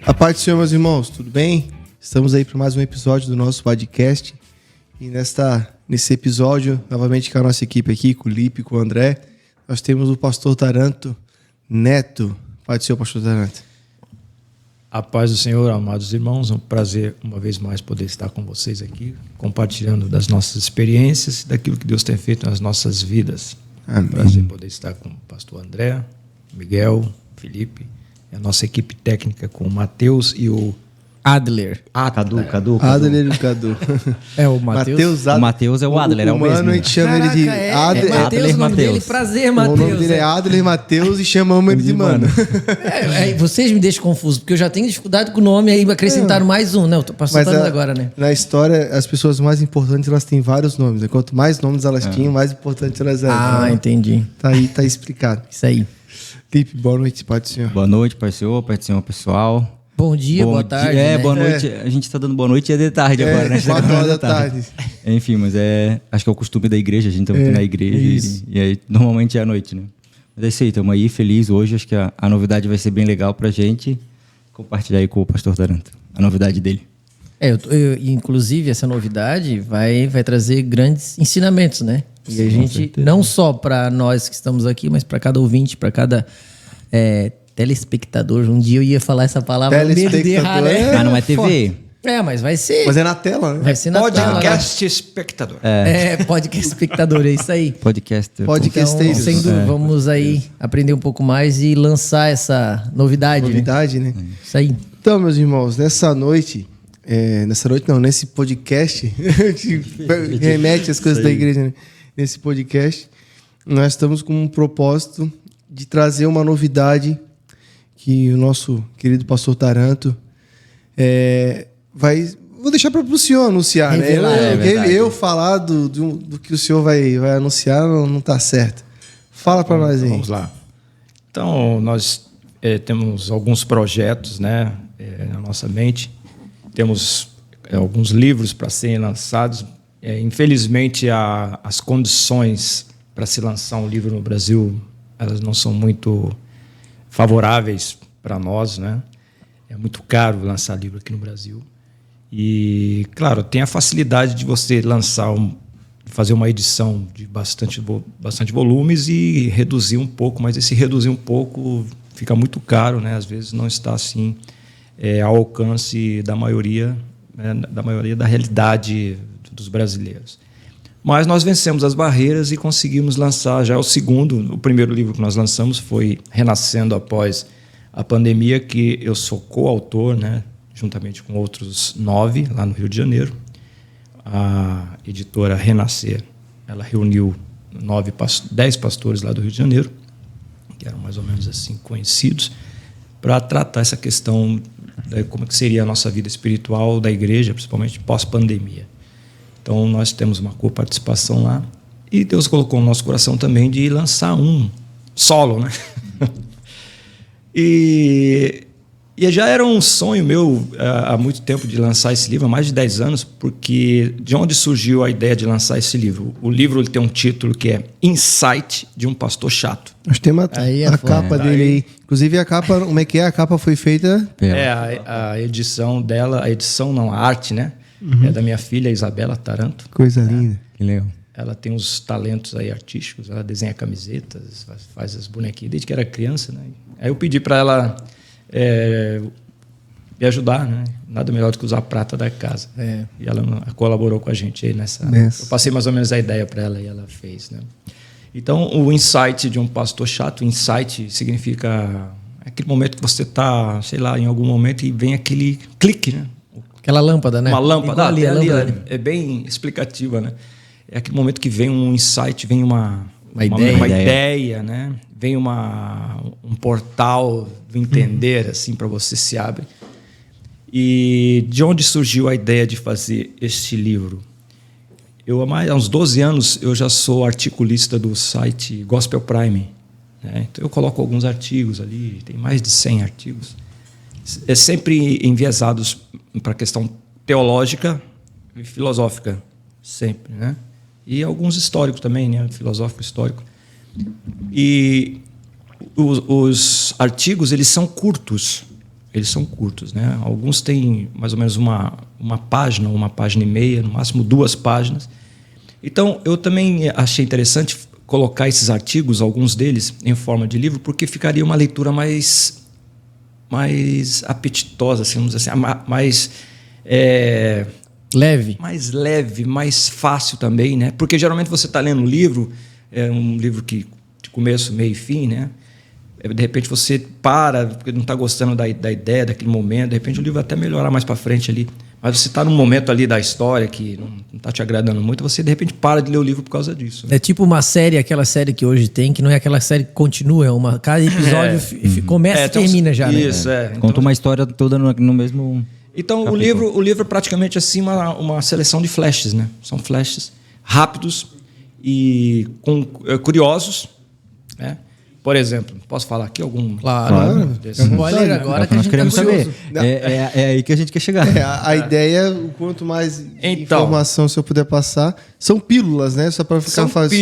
A paz do Senhor, meus irmãos, tudo bem? Estamos aí para mais um episódio do nosso podcast. E nesse episódio, novamente com a nossa equipe aqui, com o Lipe, com o André, nós temos o pastor Taranto Neto. Paz do Senhor, pastor Taranto. A paz do Senhor, amados irmãos, é um prazer uma vez mais poder estar com vocês aqui, compartilhando das nossas experiências, daquilo que Deus tem feito nas nossas vidas. Amém. Prazer poder estar com o pastor André, Miguel, Felipe, e a nossa equipe técnica com o Matheus e o Adler. Cadu. Adler e o Cadu. É o Matheus. O Matheus é o Adler, é o mesmo. Humano, a gente chama ele de Adler. Matheus, o nome dele. Prazer, O Matheus. nome dele é Adler Matheus e chamamos ele de mano. Vocês me deixam confuso, porque eu já tenho dificuldade com o nome, aí acrescentaram mais um, né? Eu tô passando agora, né? Na história, as pessoas mais importantes, elas têm vários nomes. Quanto mais nomes elas tinham, mais importantes elas eram. Ah, entendi. Tá aí, tá explicado. Isso aí. Lipe, boa noite, Pai do Senhor. Boa noite, Pai do Senhor, pessoal. Bom dia, boa tarde. Né? Boa noite. A gente tá dando boa noite e é de tarde agora, né? 4 horas da tarde. Enfim, mas acho que é o costume da igreja, a gente tá muito na igreja e aí normalmente é à noite, né? Mas é isso aí, estamos aí felizes hoje, acho que a novidade vai ser bem legal pra gente compartilhar aí com o pastor Taranto, a novidade dele. Inclusive, essa novidade vai trazer grandes ensinamentos, né? E sim, a gente, não só para nós que estamos aqui, mas para cada ouvinte, para cada telespectador. Um dia eu ia falar essa palavra, medo de errar, né? Mas não é TV. Mas vai ser. Mas é na tela, né? Vai ser na tela. Podcast espectador. Podcast espectador, é isso aí. Podcast. Então, sem dúvida, vamos aí aprender um pouco mais e lançar essa novidade. Né? Isso aí. Então, meus irmãos, nesse podcast, que remete às coisas da igreja, né? Nesse podcast, nós estamos com um propósito de trazer uma novidade que o nosso querido pastor Taranto vou deixar para o senhor anunciar, né? Eu falar do que o senhor vai anunciar não está certo. Fala para nós aí. Vamos lá. Então, nós temos alguns projetos, né, na nossa mente. Temos alguns livros para serem lançados. Infelizmente, as condições para se lançar um livro no Brasil, elas não são muito favoráveis para nós, né? É muito caro lançar livro aqui no Brasil. E, claro, tem a facilidade de você fazer uma edição de bastante volumes e reduzir um pouco, mas esse reduzir um pouco fica muito caro, né? Às vezes não está assim ao alcance da maioria da realidade dos brasileiros. Mas nós vencemos as barreiras e conseguimos lançar já o primeiro livro que nós lançamos foi Renascendo Após a Pandemia, que eu sou coautor, né, juntamente com outros 9 lá no Rio de Janeiro. A editora Renascer, ela reuniu 10 pastores lá do Rio de Janeiro, que eram mais ou menos assim conhecidos, para tratar essa questão de como que seria a nossa vida espiritual da igreja, principalmente pós-pandemia. Então, nós temos uma coparticipação lá e Deus colocou no nosso coração também de lançar um solo, né? E já era um sonho meu há muito tempo de lançar esse livro, há mais de 10 anos, porque de onde surgiu a ideia de lançar esse livro? O livro ele tem um título que é Insight de um Pastor Chato. Nós temos a capa dele aí. Inclusive, a capa, como é que é? A capa foi feita... A edição dela, a arte, né? Uhum. É da minha filha, Isabela Taranto. Coisa linda. Que legal. Ela tem uns talentos aí artísticos, ela desenha camisetas, faz as bonequinhas desde que era criança, né? Aí eu pedi para ela me ajudar, né? Nada melhor do que usar a prata da casa. E ela colaborou com a gente aí nessa... Eu passei mais ou menos a ideia para ela e ela fez, né? Então, o insight de um pastor chato, insight significa aquele momento que você está, sei lá, em algum momento e vem aquele clique, né? Aquela lâmpada, né? Uma lâmpada. Ali, é bem explicativa, né? É aquele momento que vem um insight, vem uma ideia, né? Vem um portal do entender, assim, para você se abre. E de onde surgiu a ideia de fazer este livro? Há uns 12 anos, eu já sou articulista do site Gospel Prime, né? Então, eu coloco alguns artigos ali, tem mais de 100 artigos. Sempre enviesados para a questão teológica e filosófica, sempre, né? E alguns históricos também, né? Filosófico, histórico. E os artigos, eles são curtos. eles são curtos, né? Alguns têm mais ou menos uma página e meia, no máximo 2 páginas. Então, eu também achei interessante colocar esses artigos, alguns deles, em forma de livro, porque ficaria uma leitura mais apetitosa, assim, vamos dizer assim, mais leve, mais fácil também, né? Porque geralmente você está lendo um livro que de começo, meio e fim, né? De repente você para, porque não está gostando da ideia daquele momento, de repente o livro vai até melhorar mais para frente ali, mas você está num momento ali da história que não está te agradando muito, você de repente para de ler o livro por causa disso. Né? É tipo uma série, aquela série que hoje tem, que não é aquela série que continua, cada episódio começa e termina já. Isso, né? Então, conta uma história toda no mesmo... Então o livro é praticamente assim uma seleção de flashes, né? São flashes rápidos e curiosos, né? Por exemplo, posso falar aqui algum... Claro. Spoiler agora que a nós gente queremos tá saber. curioso. É aí que a gente quer chegar. A ideia, o quanto mais informação se eu puder passar, são pílulas, né? Só para ficar fácil.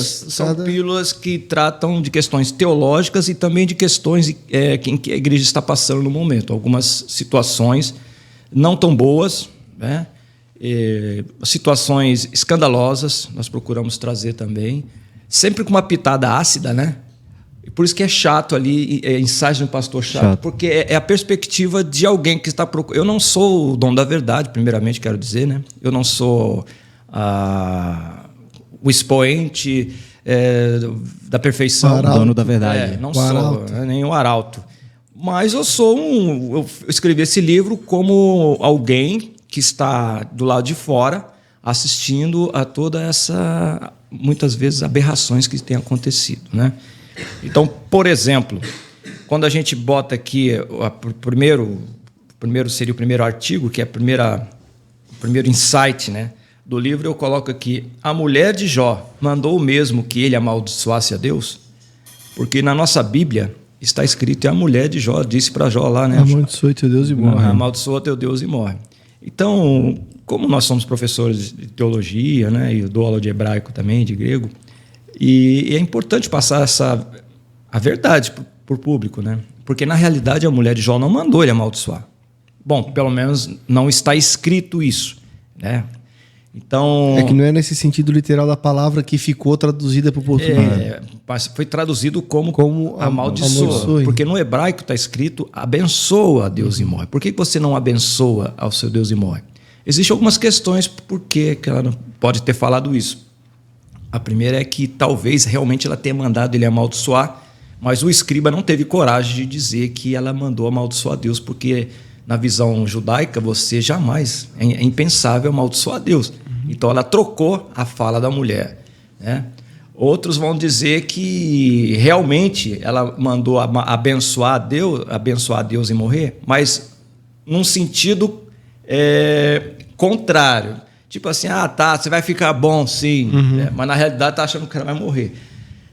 São pílulas que tratam de questões teológicas e também de questões que a igreja está passando no momento. Algumas situações não tão boas, né? Situações escandalosas, nós procuramos trazer também, sempre com uma pitada ácida, né? Por isso que é chato ali, ensaios de um pastor chato, porque é a perspectiva de alguém que está procurando. Eu não sou o dono da verdade, primeiramente quero dizer, né? Eu não sou o expoente da perfeição. O dono da verdade. Não sou, nem o arauto. Mas eu eu escrevi esse livro como alguém que está do lado de fora assistindo a toda essa, muitas vezes, aberrações que têm acontecido, né? Então, por exemplo, quando a gente bota aqui o primeiro seria o primeiro artigo, que é o primeiro insight, né, do livro, eu coloco aqui: a mulher de Jó mandou o mesmo que ele amaldiçoasse a Deus? Porque na nossa Bíblia está escrito, e a mulher de Jó disse para Jó lá, né? Amaldiçoa teu Deus e morre. Amaldiçoa teu Deus e morre. Então, como nós somos professores de teologia, né, e eu dou aula de hebraico também, de grego, e é importante passar a verdade para o público, né? Porque, na realidade, a mulher de Jó não mandou ele amaldiçoar. Bom, pelo menos não está escrito isso, né? Então... É que não é nesse sentido literal da palavra que ficou traduzida para o português. Mas foi traduzido como amaldiçoa. Porque no hebraico está escrito abençoa a Deus e morre. Por que você não abençoa ao seu Deus e morre? Existem algumas questões por que ela não pode ter falado isso. A primeira é que talvez realmente ela tenha mandado ele amaldiçoar, mas o escriba não teve coragem de dizer que ela mandou amaldiçoar a Deus, porque na visão judaica você jamais, é impensável amaldiçoar a Deus. Então ela trocou a fala da mulher, né? Outros vão dizer que realmente ela mandou abençoar a Deus e morrer, mas num sentido contrário. Tipo assim, você vai ficar bom, sim. Mas na realidade está achando que ela vai morrer.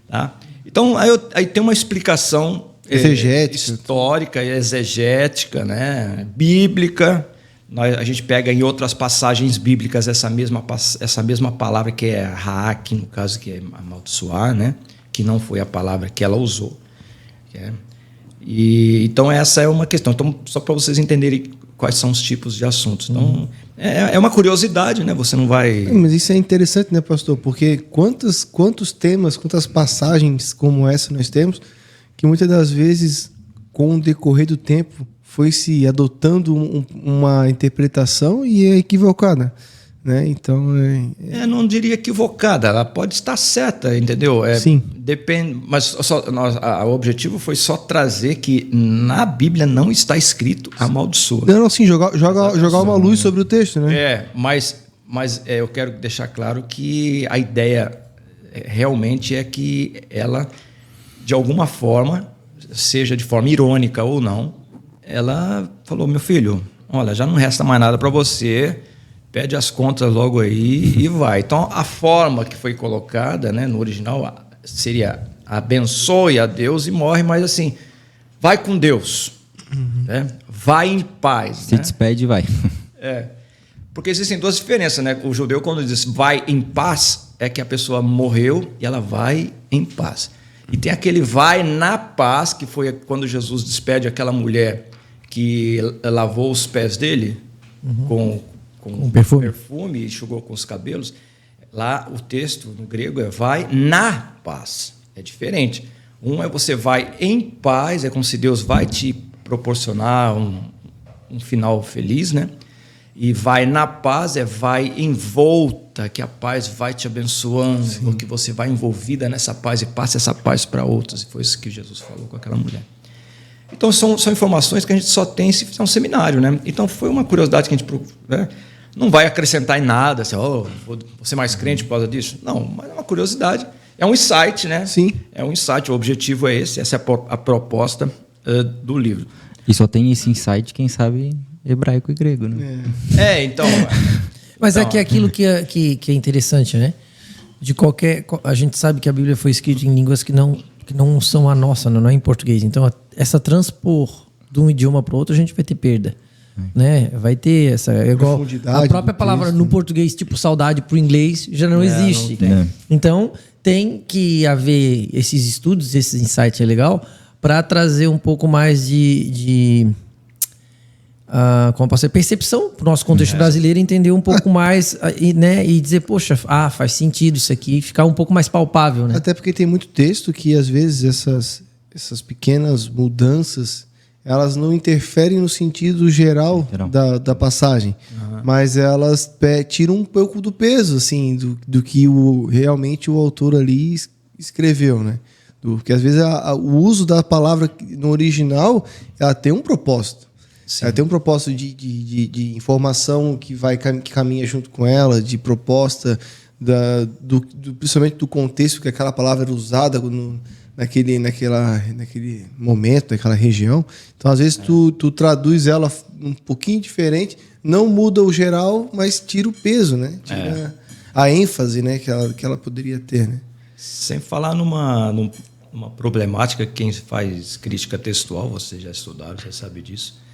Tá? Então, aí tem uma explicação histórica, exegética, né? Bíblica. A gente pega em outras passagens bíblicas essa mesma palavra, que é haak, no caso, que é amaldiçoar, né? Que não foi a palavra que ela usou. Então, essa é uma questão. Então, só para vocês entenderem quais são os tipos de assuntos. Então, é uma curiosidade, né? Você não vai... Mas isso é interessante, né, pastor? Porque quantos temas, quantas passagens como essa nós temos, que muitas das vezes, com o decorrer do tempo, foi se adotando uma interpretação e é equivocada, né? Então... não diria equivocada, ela pode estar certa, entendeu? Sim. Depende, mas o objetivo foi só trazer que na Bíblia não está escrito amaldiçoa. Não, sim, jogar uma luz sobre o texto, né? Mas eu quero deixar claro que a ideia realmente é que ela, de alguma forma, seja de forma irônica ou não, ela falou: meu filho, olha, já não resta mais nada para você, pede as contas logo aí e vai. Então, a forma que foi colocada, né, no original seria abençoe a Deus e morre, mas assim, vai com Deus, né? Vai em paz. Se despede e vai. Porque existem duas diferenças, né? O judeu, quando diz vai em paz, é que a pessoa morreu e ela vai em paz. E tem aquele vai na paz, que foi quando Jesus despede aquela mulher que lavou os pés dele com perfume e enxugou com os cabelos. Lá o texto no grego é vai na paz. É diferente. Um é você vai em paz, é como se Deus vai te proporcionar um final feliz, né? E vai na paz é vai envolta, que a paz vai te abençoando, porque você vai envolvida nessa paz e passa essa paz para outros. E foi isso que Jesus falou com aquela mulher. Então, são informações que a gente só tem se fizer um seminário, né? Então, foi uma curiosidade que a gente... Né? Não vai acrescentar em nada, assim, vou ser mais crente por causa disso. Não, mas é uma curiosidade. É um insight, né? Sim. É um insight, o objetivo é esse, essa é a proposta do livro. E só tem esse insight quem sabe hebraico e grego, né? Então... Mas é que aquilo que é interessante, né? A gente sabe que a Bíblia foi escrita em línguas que não são a nossa, não é em português. Então, essa transpor de um idioma para o outro, a gente vai ter perda. Né? Vai ter essa... igual a própria palavra no português, tipo saudade, para o inglês, já não existe. Não então, tem que haver esses estudos, esses insights é legal, para trazer um pouco mais como posso dizer, percepção para o nosso contexto brasileiro, entender um pouco mais e dizer, poxa, faz sentido isso aqui, ficar um pouco mais palpável, né? Até porque tem muito texto que às vezes essas pequenas mudanças elas não interferem no sentido geral da passagem, mas elas tiram um pouco do peso assim, do que realmente o autor ali escreveu, né? Porque às vezes o uso da palavra no original ela tem um propósito. Sim. Ela tem um propósito de informação que caminha junto com ela, de proposta, principalmente do contexto que aquela palavra era usada naquele momento, naquela região. Então, às vezes, tu traduz ela um pouquinho diferente, não muda o geral, mas tira o peso, né? Tira a ênfase, né, que ela poderia ter, né? Sem falar numa problemática, quem faz crítica textual, vocês já estudaram, já sabe disso.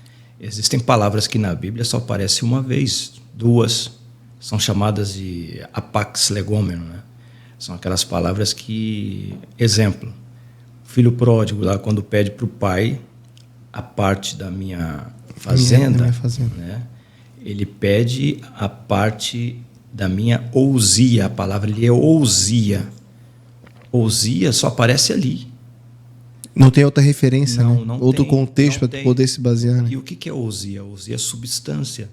Existem palavras que na Bíblia só aparecem uma vez, duas, são chamadas de apax legomeno, né? São aquelas palavras que... Exemplo, o filho pródigo, lá quando pede para o pai a parte da minha fazenda, né? Ele pede a parte da minha ousia, a palavra ali é ousia. Ousia só aparece ali. Não tem outra referência, outro contexto para poder se basear. Né? E o que é ousia? Ousia é substância.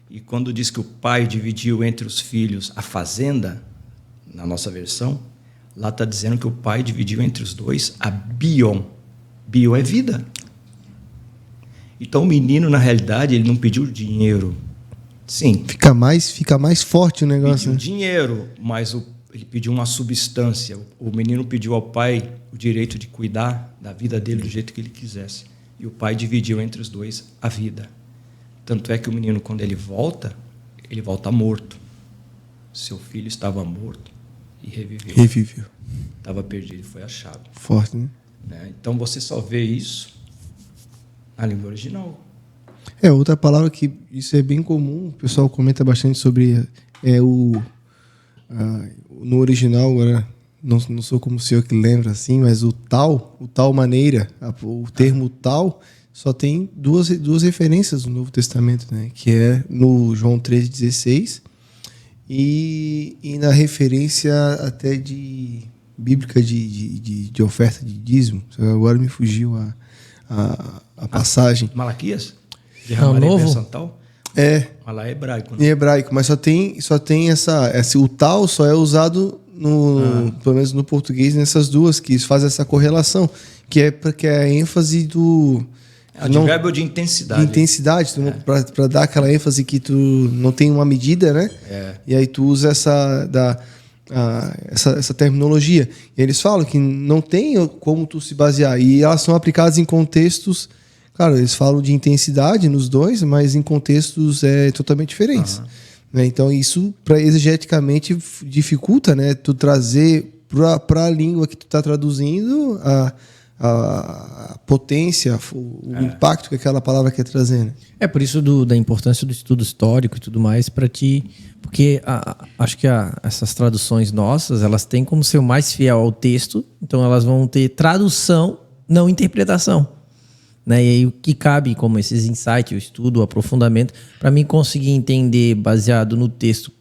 E quando diz que o pai dividiu entre os filhos a fazenda, na nossa versão, lá está dizendo que o pai dividiu entre os dois a bion. Bion é vida. Então o menino, na realidade, ele não pediu dinheiro. Sim. Fica mais forte o negócio. Pediu dinheiro, mas ele pediu uma substância. O menino pediu ao pai o direito de cuidar da vida dele do jeito que ele quisesse. E o pai dividiu entre os dois a vida. Tanto é que o menino, quando ele volta morto. Seu filho estava morto e reviveu. Estava perdido e foi achado. Forte, né? Então você só vê isso na língua original. Outra palavra que isso é bem comum, o pessoal comenta bastante sobre no original, agora não sou como o senhor que lembra assim, mas o tal maneira, o termo tal só tem duas referências no Novo Testamento, né? Que é no João 13,16 e na referência até bíblica de oferta de dízimo. Agora me fugiu a passagem. Malaquias? Novo? Mas lá é hebraico. Né? Em hebraico, mas só tem o tal só é usado pelo menos no português nessas duas que faz essa correlação, que é a ênfase do advérbio de intensidade. Para dar aquela ênfase que tu não tem uma medida, né? E aí tu usa essa terminologia. E eles falam que não tem como tu se basear. E elas são aplicadas em contextos... Claro, eles falam de intensidade nos dois, mas em contextos totalmente diferentes. Né? Então, isso, exegeticamente, dificulta, né, tu trazer para a língua que tu está traduzindo a potência, o impacto que aquela palavra quer trazer. Né? É por isso da importância do estudo histórico e tudo mais para ti, porque acho que essas traduções nossas, elas têm como ser o mais fiel ao texto, então elas vão ter tradução, não interpretação. né? E aí o que cabe como esses insights, o estudo, o aprofundamento, para mim conseguir entender, baseado no texto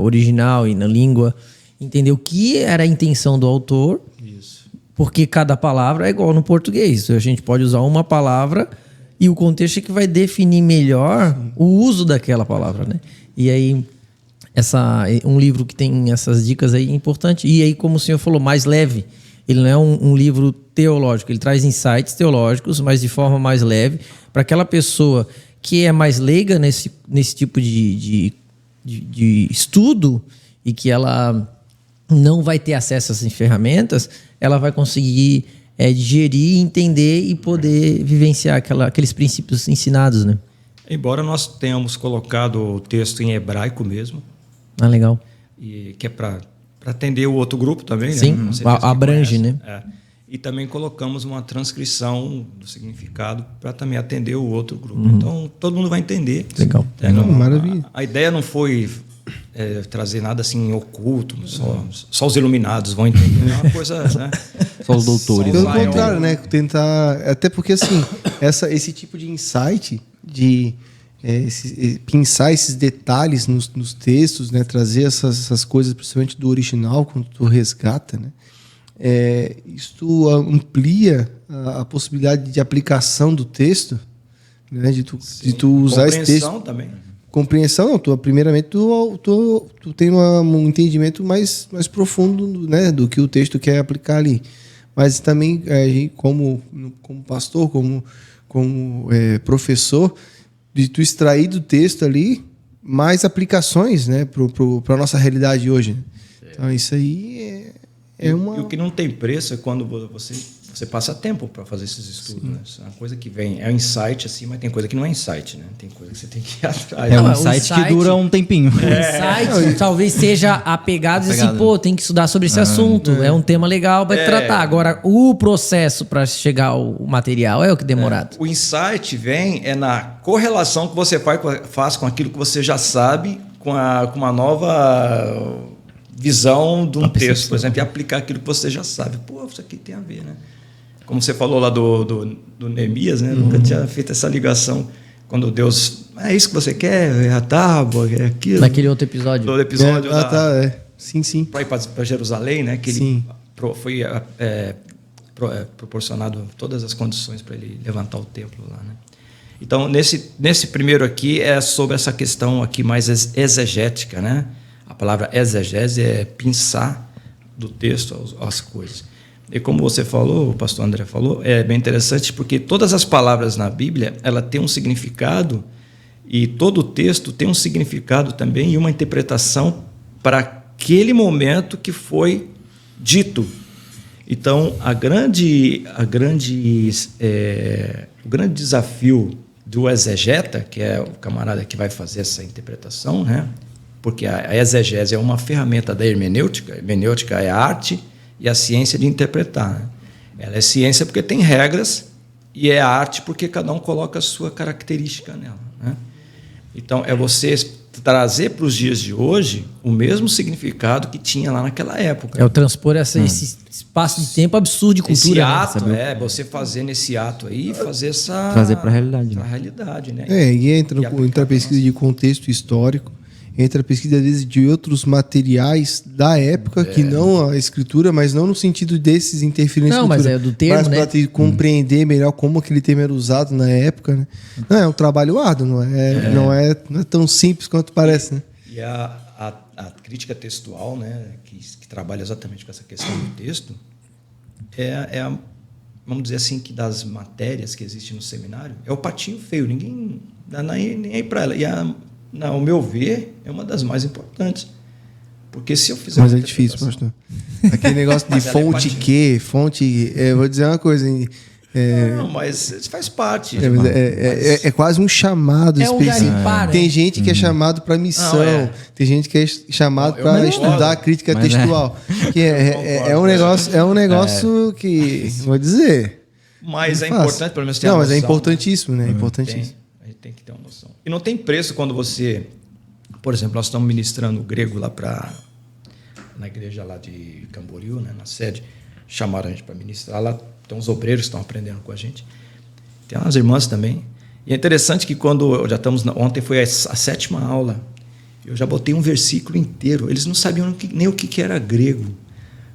original e na língua, entender o que era a intenção do autor. Isso. Porque cada palavra é igual no português. A gente pode usar uma palavra e o contexto é que vai definir melhor o uso daquela palavra, né? E aí, um livro que tem essas dicas aí é importante. E aí, como o senhor falou, mais leve. Ele não é um livro teológico. Ele traz insights teológicos, mas de forma mais leve, para aquela pessoa que é mais leiga nesse tipo de estudo e que ela não vai ter acesso a essas ferramentas, ela vai conseguir digerir, entender e poder vivenciar aqueles princípios ensinados, né? Embora nós tenhamos colocado o texto em hebraico mesmo. Ah, legal. E que é para atender o outro grupo também, sim, né? Abrange, né? E também colocamos uma transcrição do significado para também atender o outro grupo. Então, todo mundo vai entender. Legal. Maravilha. A ideia não foi trazer nada assim oculto, só os iluminados vão entender. É uma coisa, né? Só os doutores. Pelo contrário, né? Tentar... Até porque, assim, esse tipo de insight, de pensar esses detalhes nos textos, né? Trazer essas coisas, principalmente do original, quando tu resgata, né? Isto amplia a possibilidade de aplicação do texto, né? De tu usar esse texto. Compreensão também. Compreensão, não. Primeiramente, tu tem um entendimento mais profundo, né? Do que o texto quer aplicar ali. Mas também, como pastor, como professor, de tu extrair do texto ali mais aplicações, né? Para a nossa realidade hoje. Então, isso aí E o que não tem preço é quando você passa tempo para fazer esses estudos. Né? Isso é uma coisa que vem... É um insight, assim, mas tem coisa que não é insight. Né? Tem coisa que você tem que ir atrás. É um insight que dura um tempinho. O insight talvez seja apegado e assim, pô, tem que estudar sobre esse assunto. É um tema legal para tratar. Agora, o processo para chegar ao material é o que demorado. O insight vem na correlação que você faz com aquilo que você já sabe, com uma nova visão de um texto, por exemplo, e aplicar aquilo que você já sabe. Pô, isso aqui tem a ver, né? Como você falou lá do Neemias, né? Nunca tinha feito essa ligação. Quando Deus... É isso que você quer? É a tábua? É aquilo? Naquele outro episódio. Do episódio Sim. Para ir para Jerusalém, né? Que ele foi proporcionado todas as condições para ele levantar o templo lá, né? Então, nesse primeiro aqui é sobre essa questão aqui mais exegética, né? A palavra exegese é pensar do texto as coisas. E como você falou, o pastor André falou, é bem interessante porque todas as palavras na Bíblia, ela tem um significado e todo o texto tem um significado também e uma interpretação para aquele momento que foi dito. Então, o grande desafio do exegeta, que é o camarada que vai fazer essa interpretação, né? Porque a exegese é uma ferramenta da hermenêutica. A hermenêutica é a arte e a ciência de interpretar. Né? Ela é ciência porque tem regras e é arte porque cada um coloca a sua característica nela. Né? Então, é você trazer para os dias de hoje o mesmo significado que tinha lá naquela época. É o transpor esse espaço de tempo absurdo de cultura. Esse ato, né? Você fazer nesse ato aí, fazer essa... Trazer para a realidade. Para a realidade, né? E entra a pesquisa de contexto histórico, entra a pesquisa, às vezes, de outros materiais da época, que não a escritura, mas não no sentido desses interferir na escritura. Não, mas é do termo, mas para compreender melhor como aquele termo era usado na época, né? Não, é um trabalho árduo, não é tão simples quanto parece, né? E a crítica textual, né, que trabalha exatamente com essa questão do texto, vamos dizer assim, que das matérias que existem no seminário, é o patinho feio, ninguém dá nem aí para ela. E ao meu ver, é uma das mais importantes. Porque se eu fizer... Mas é difícil, pastor. Aquele negócio de fonte... vou dizer uma coisa, hein? Não, mas faz parte. É quase um chamado específico. Tem gente que é chamado para missão, tem gente que é chamado para estudar a crítica textual. Que é um negócio que... Vou dizer... Mas é importante, pelo menos ter a noção. Mas é importantíssimo, né? Importantíssimo. A gente tem que ter uma noção. E não tem preço quando você... Por exemplo, nós estamos ministrando grego lá na igreja lá de Camboriú, né, na sede. Chamaram a gente para ministrar lá. Tem uns obreiros que estão aprendendo com a gente. Tem umas irmãs também. E é interessante que quando já estamos... Ontem foi a 7ª aula. Eu já botei um versículo inteiro. Eles não sabiam nem o que era grego.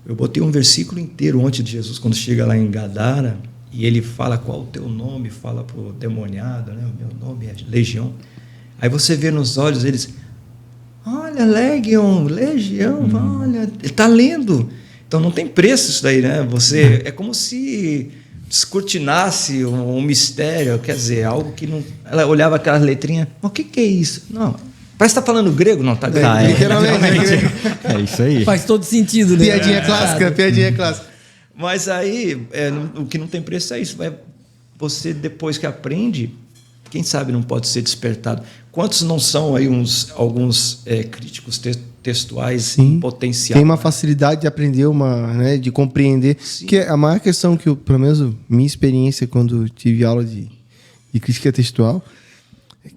Eu botei um versículo inteiro ontem de Jesus, quando chega lá em Gadara, e ele fala qual o teu nome, fala para o demoniado, né? O meu nome é Legião. Aí você vê nos olhos eles... Olha, Legião, olha, ele está lendo. Então não tem preço isso daí, né? É como se descortinasse um mistério, quer dizer, algo que não... Ela olhava aquelas letrinhas, o que é isso? Não, parece que está falando grego, não, está grego. Literalmente. É isso aí. Faz todo sentido, né? Piadinha clássica. Mas aí, o que não tem preço é isso. Você, depois que aprende, quem sabe não pode ser despertado. Quantos não são aí alguns críticos textuais em potencial? Tem uma facilidade de aprender, né, de compreender. Sim. Que a maior questão que, pelo menos minha experiência quando tive aula de crítica textual,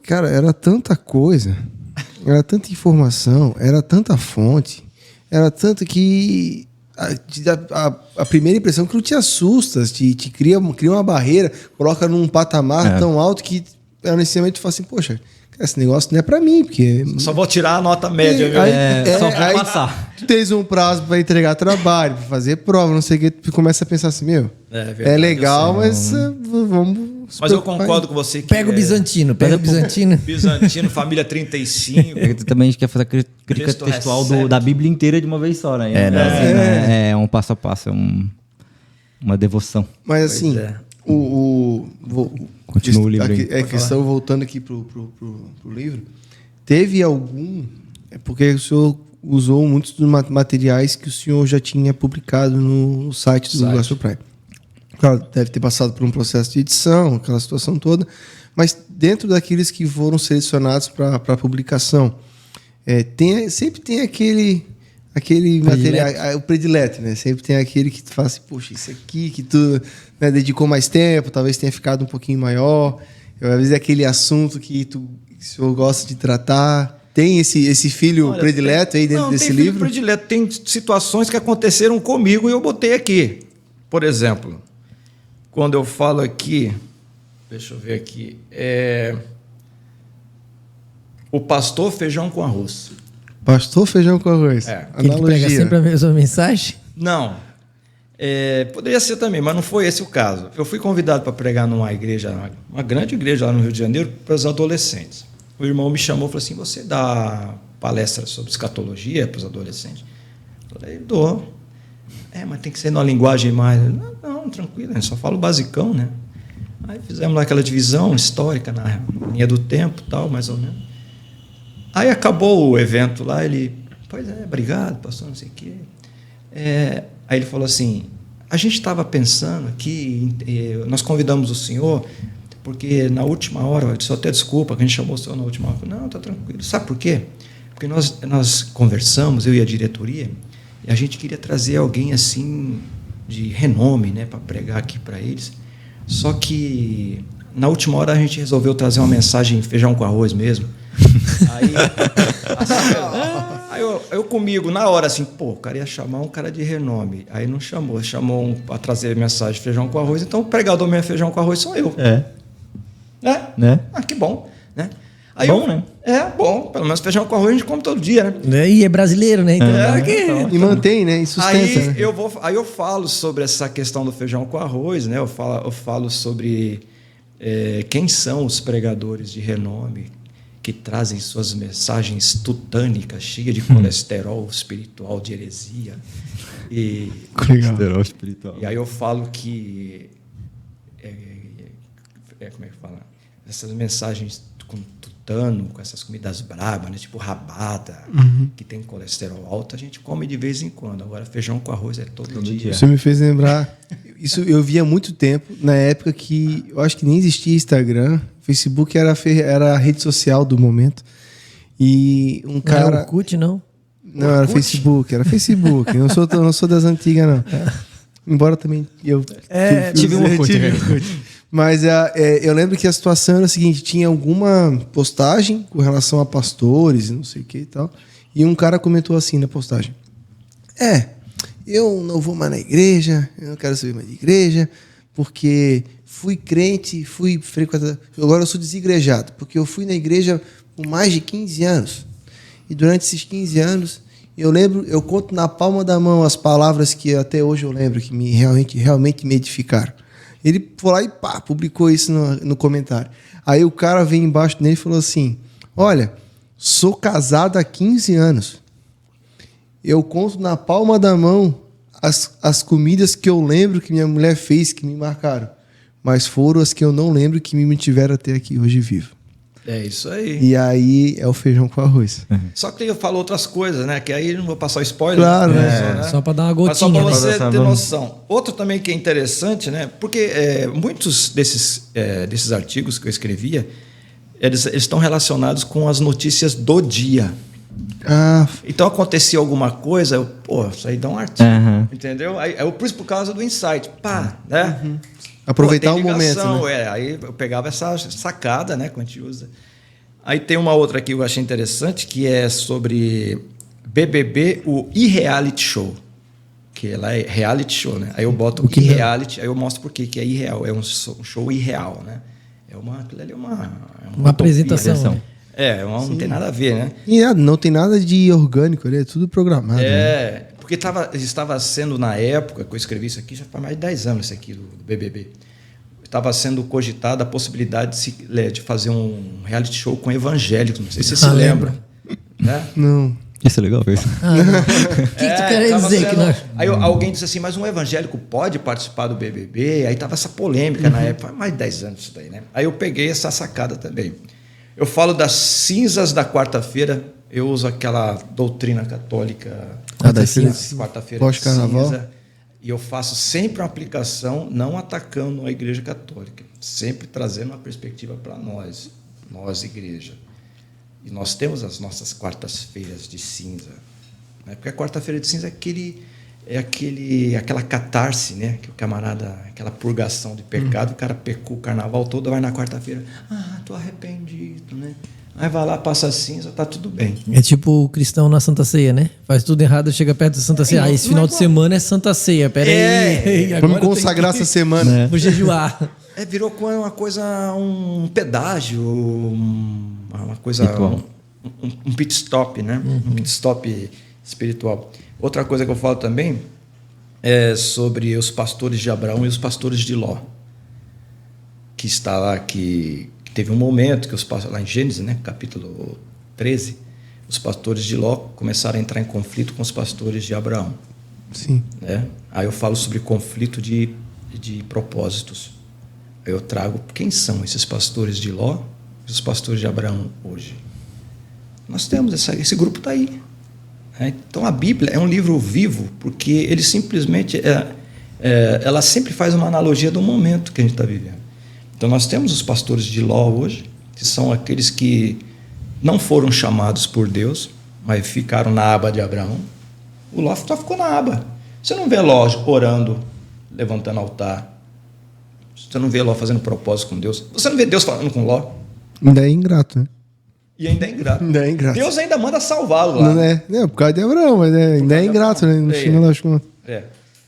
cara, era tanta coisa, era tanta informação, era tanta fonte, era tanto que a primeira impressão que não te assusta, te cria uma barreira, coloca num patamar tão alto que necessariamente tu fala assim, poxa, esse negócio não é pra mim, porque... Só vou tirar a nota média. Só pra passar. Tu tens um prazo pra entregar trabalho, pra fazer prova, não sei o que, tu começa a pensar assim, é legal, mas vamos... Mas eu concordo com você que... Pega o Bizantino. Bizantino, família 35. Também a gente quer fazer a crítica textual da Bíblia inteira de uma vez só, né? É um passo a passo, uma devoção. Mas assim, continua o livro aí. É questão, voltando aqui pro livro, teve algum... É porque o senhor usou muitos dos materiais que o senhor já tinha publicado no site do Gospel Prime. Claro, deve ter passado por um processo de edição, aquela situação toda, mas dentro daqueles que foram selecionados para publicação, sempre tem aquele material, o predileto, né? Sempre tem aquele que tu fala assim, poxa, isso aqui que tu, né, dedicou mais tempo, talvez tenha ficado um pouquinho maior, às vezes é aquele assunto que o senhor gosta de tratar. Tem esse filho predileto aí dentro desse livro? Não, tem filho predileto. Tem situações que aconteceram comigo e eu botei aqui. Por exemplo, quando eu falo aqui, deixa eu ver aqui, o pastor feijão com arroz. Pastor feijão com arroz. Ele que prega sempre a mesma mensagem? Não. Poderia ser também, mas não foi esse o caso. Eu fui convidado para pregar numa igreja, uma grande igreja lá no Rio de Janeiro, para os adolescentes. O irmão me chamou e falou assim, você dá palestra sobre escatologia para os adolescentes? Eu falei, dou. Mas tem que ser numa linguagem mais... Não, tranquilo, eu só falo basicão, né? Aí fizemos lá aquela divisão histórica na linha do tempo, tal, mais ou menos. Aí acabou o evento lá, ele... Pois obrigado, pastor, não sei o quê. Aí ele falou assim, a gente estava pensando que nós convidamos o senhor... Porque na última hora, só até desculpa que a gente chamou o senhor na última hora. Eu falei, não, está tranquilo. Sabe por quê? Porque nós conversamos, eu e a diretoria, e a gente queria trazer alguém assim de renome, né, para pregar aqui para eles. Só que na última hora a gente resolveu trazer uma mensagem feijão com arroz mesmo. Aí eu comigo, na hora, assim, o cara ia chamar um cara de renome. Aí não chamou um para trazer mensagem feijão com arroz. Então o pregador mesmo feijão com arroz sou eu. Né? Que bom, né? Aí né? Bom. Pelo menos feijão com arroz a gente come todo dia, né? E é brasileiro, né? Então, e mantém, né? E sustenta. Aí eu falo sobre essa questão do feijão com arroz, né? Eu falo sobre quem são os pregadores de renome que trazem suas mensagens tutânicas, cheias de colesterol espiritual, de heresia. Colesterol espiritual. E aí eu falo que... como é que fala? Essas mensagens com tutano, com essas comidas brabas, né? Tipo rabada, que tem colesterol alto, a gente come de vez em quando. Agora, feijão com arroz é todo dia. Isso me fez lembrar... Isso eu via há muito tempo, na época que eu acho que nem existia Instagram, Facebook era a rede social do momento. E um cara... Não era Orkut, não? Não, era Facebook. Eu não sou das antigas, não. Embora também eu tive um Orkut. Mas eu lembro que a situação era a seguinte, tinha alguma postagem com relação a pastores e não sei o que e tal, e um cara comentou assim na postagem, eu não vou mais na igreja, eu não quero saber mais de igreja, porque fui crente, fui frequentador. Agora eu sou desigrejado, porque eu fui na igreja por mais de 15 anos. E durante esses 15 anos, eu conto na palma da mão as palavras que até hoje eu lembro, que realmente me edificaram. Ele foi lá e publicou isso no comentário. Aí o cara veio embaixo dele e falou assim: olha, sou casado há 15 anos. Eu conto na palma da mão as comidas que eu lembro que minha mulher fez, que me marcaram. Mas foram as que eu não lembro que me mantiveram até aqui hoje vivo. É isso aí. E aí é o feijão com arroz. Só que eu falo outras coisas, né? Que aí não vou passar o spoiler. Claro, né? Só para dar uma gotinha. Mas só para né? você ter noção. Outro também que é interessante, né? Porque muitos desses artigos que eu escrevia, eles estão relacionados com as notícias do dia. Então acontecia alguma coisa, isso aí dá um artigo. Entendeu? Aí, por causa do insight. Né? Aproveitar o momento, né? Aí eu pegava essa sacada, né, que a gente usa. Aí tem uma outra aqui que eu achei interessante, que é sobre BBB, o e-reality show. Que ela é reality show, né? Aí eu boto o e-reality, aí eu mostro por que é irreal. É um show irreal, né? Aquilo ali é uma apresentação. Né? Não tem nada a ver, né? E não tem nada de orgânico ali, é tudo programado. Né? Porque estava sendo, na época que eu escrevi isso aqui, já faz mais de 10 anos isso aqui do BBB. Estava sendo cogitada a possibilidade de fazer um reality show com evangélicos. Não sei se você se lembra. Né? Não. Isso é legal, isso. O que tu quer dizer? Aí alguém disse assim, mas um evangélico pode participar do BBB? Aí estava essa polêmica na época, faz mais de 10 anos isso daí, né? Aí eu peguei essa sacada também. Eu falo das cinzas da quarta-feira, eu uso aquela doutrina católica quarta-feira pós-carnaval. cinza, e eu faço sempre uma aplicação não atacando a Igreja Católica, sempre trazendo uma perspectiva para nós, igreja. E nós temos as nossas quartas-feiras de cinza, né? Porque a quarta-feira de cinza é aquela catarse, né? Que o camarada, aquela purgação de pecado, o cara pecou o carnaval todo, vai na quarta-feira, tô arrependido, né? Aí vai lá, passa a cinza, tá tudo bem. É tipo o cristão na Santa Ceia, né? Faz tudo errado, chega perto da Santa Ceia. Esse final de semana é Santa Ceia, peraí. Vamos consagrar essa semana. Vou jejuar. Virou uma coisa, um pedágio, uma coisa, um pit stop, né? Um pit stop espiritual. Outra coisa que eu falo também é sobre os pastores de Abraão e os pastores de Ló. Que está lá, que teve um momento que lá em Gênesis, né, capítulo 13, os pastores de Ló começaram a entrar em conflito com os pastores de Abraão. Sim. Né? Aí eu falo sobre conflito de propósitos. Aí eu trago quem são esses pastores de Ló e os pastores de Abraão hoje. Nós temos esse grupo está aí. Então a Bíblia é um livro vivo, porque ele simplesmente ela sempre faz uma analogia do momento que a gente está vivendo. Então nós temos os pastores de Ló hoje, que são aqueles que não foram chamados por Deus, mas ficaram na aba de Abraão. O Ló só ficou na aba. Você não vê Ló orando, levantando altar. Você não vê Ló fazendo propósito com Deus. Você não vê Deus falando com Ló. Ainda é ingrato, né? E ainda é ingrato. Ainda é ingrato. Deus ainda manda salvá-lo lá. Não, por causa de Abraão, mas ainda é ingrato, né? No final das contas.